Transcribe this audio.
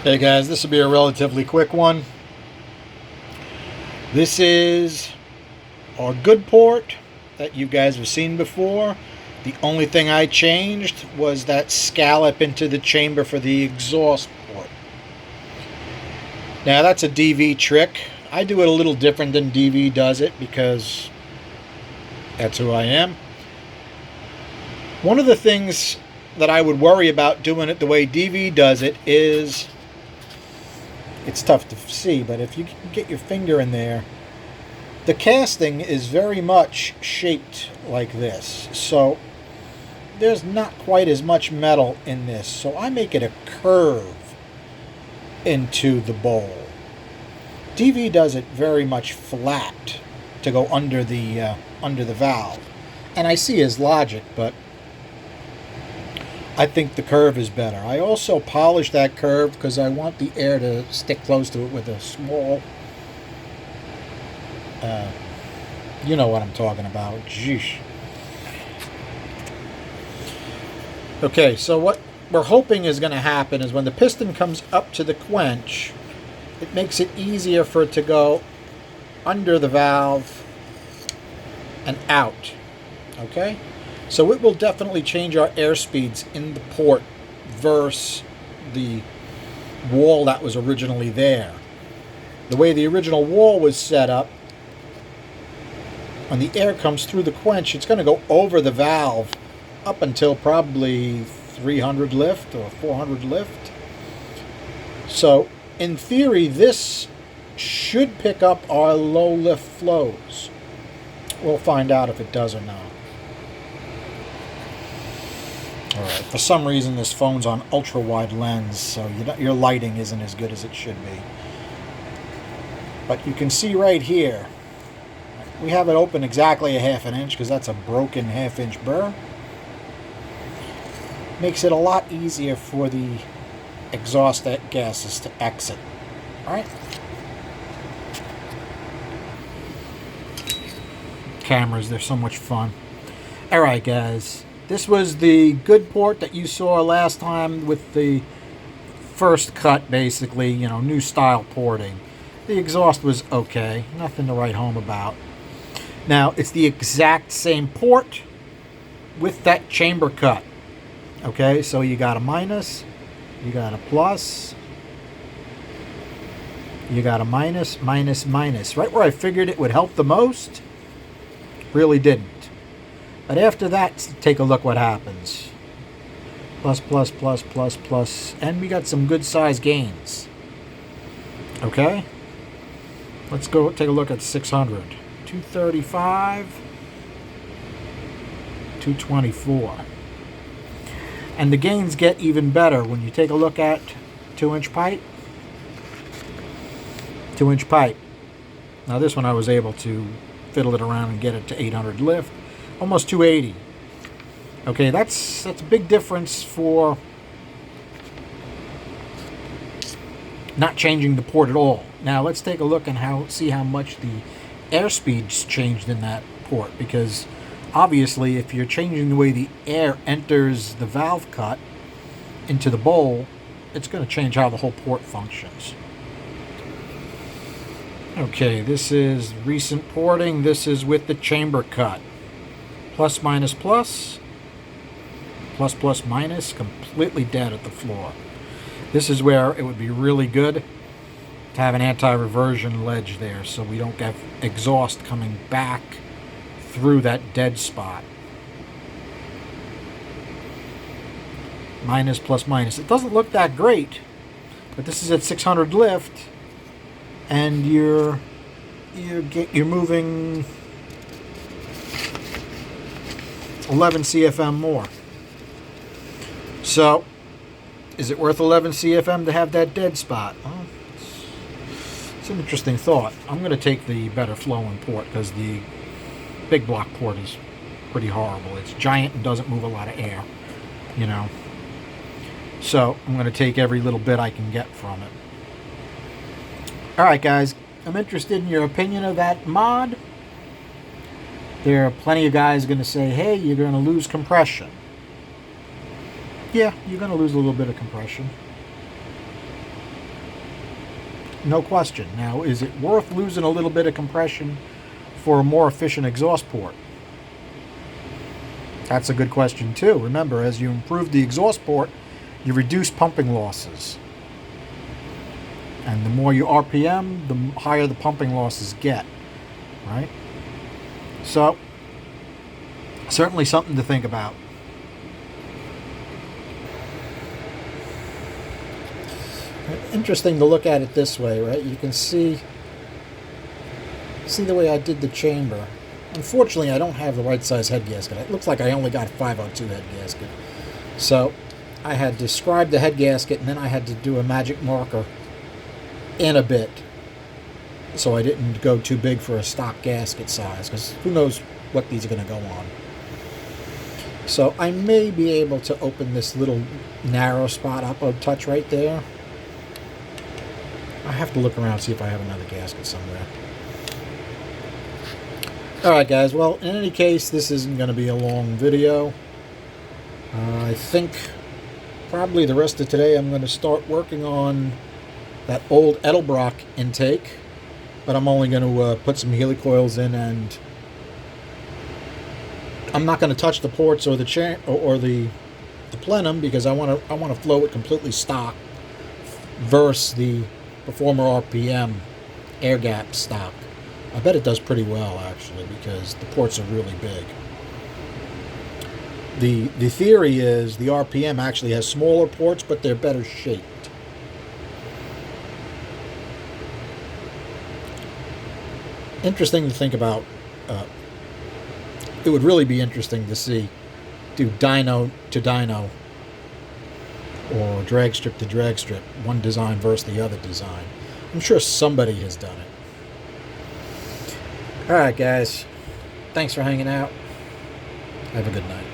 Hey guys, this will be a relatively quick one. This is our good port that you guys have seen before. The only thing I changed was that scallop into the chamber for the exhaust port. Now that's a DV trick. I do it a little different than DV does it because that's who I am. One of the things that I would worry about doing it the way DV does it is, it's tough to see, but if you can get your finger in there, the casting is very much shaped like this. So there's not quite as much metal in this. So I make it a curve into the bowl. DV does it very much flat to go under the valve. And I see his logic, but I think the curve is better. I also polish that curve because I want the air to stick close to it with a small, you know what I'm talking about. Jeesh. Okay, so what we're hoping is going to happen is when the piston comes up to the quench, it makes it easier for it to go under the valve and out. Okay? So it will definitely change our air speeds in the port versus the wall that was originally there. The way the original wall was set up, when the air comes through the quench, it's going to go over the valve up until probably 300 lift or 400 lift. So in theory, this should pick up our low lift flows. We'll find out if it does or not. Alright, for some reason this phone's on ultra wide lens, so your lighting isn't as good as it should be. But you can see right here, we have it open exactly a ½ inch because that's a broken ½ inch burr. Makes it a lot easier for the exhaust gases to exit. Alright? Cameras, they're so much fun. Alright guys. This was the good port that you saw last time with the first cut, basically, you know, new style porting. The exhaust was okay, nothing to write home about. Now, it's the exact same port with that chamber cut. Okay, so you got a minus, you got a plus, you got a minus, minus, minus. Right where I figured it would help the most, really didn't. But after that, take a look what happens. Plus, plus, plus, plus, plus. And we got some good size gains. Okay? Let's go take a look at 600. 235. 224. And the gains get even better when you take a look at 2-inch pipe. 2-inch pipe. Now this one I was able to fiddle it around and get it to 800 lift. Almost 280. Okay, that's a big difference for not changing the port at all. Now let's take a look and see how much the airspeed's changed in that port, because obviously if you're changing the way the air enters the valve cut into the bowl, it's going to change how the whole port functions. Okay, this is recent porting. This is with the chamber cut. Plus, minus, plus. Plus, plus, minus. Completely dead at the floor. This is where it would be really good to have an anti-reversion ledge there so we don't get exhaust coming back through that dead spot. Minus, plus, minus. It doesn't look that great, but this is at 600 lift, and you're moving 11 CFM more. So, is it worth 11 CFM to have that dead spot? Well, it's an interesting thought. I'm going to take the better flowing port because the big block port is pretty horrible. It's giant and doesn't move a lot of air, you know. So, I'm going to take every little bit I can get from it. Alright guys, I'm interested in your opinion of that mod. There are plenty of guys going to say, hey, you're going to lose compression. Yeah, you're going to lose a little bit of compression. No question. Now, is it worth losing a little bit of compression for a more efficient exhaust port? That's a good question too. Remember, as you improve the exhaust port, you reduce pumping losses. And the more you RPM, the higher the pumping losses get, right? So, certainly something to think about. Interesting to look at it this way, right? You can see the way I did the chamber. Unfortunately, I don't have the right size head gasket. It looks like I only got a 502 head gasket. So I had to scribe the head gasket, and then I had to do a magic marker in a bit so I didn't go too big for a stock gasket size, because who knows what these are going to go on. So I may be able to open this little narrow spot up a touch right there. I have to look around and see if I have another gasket somewhere. Alright guys, well, in any case, this isn't going to be a long video. I think probably the rest of today I'm going to start working on that old Edelbrock intake, but I'm only going to put some helicoils in, and I'm not going to touch the ports or the plenum, because I want to flow it completely stock versus the Performer RPM air gap stock. I bet it does pretty well, actually, because the ports are really big. The theory is the RPM actually has smaller ports, but they're better shaped. Interesting to think about. It would really be interesting to do dyno to dyno, or drag strip to drag strip, one design versus the other design. I'm sure somebody has done it. Alright guys, thanks for hanging out. Have a good night.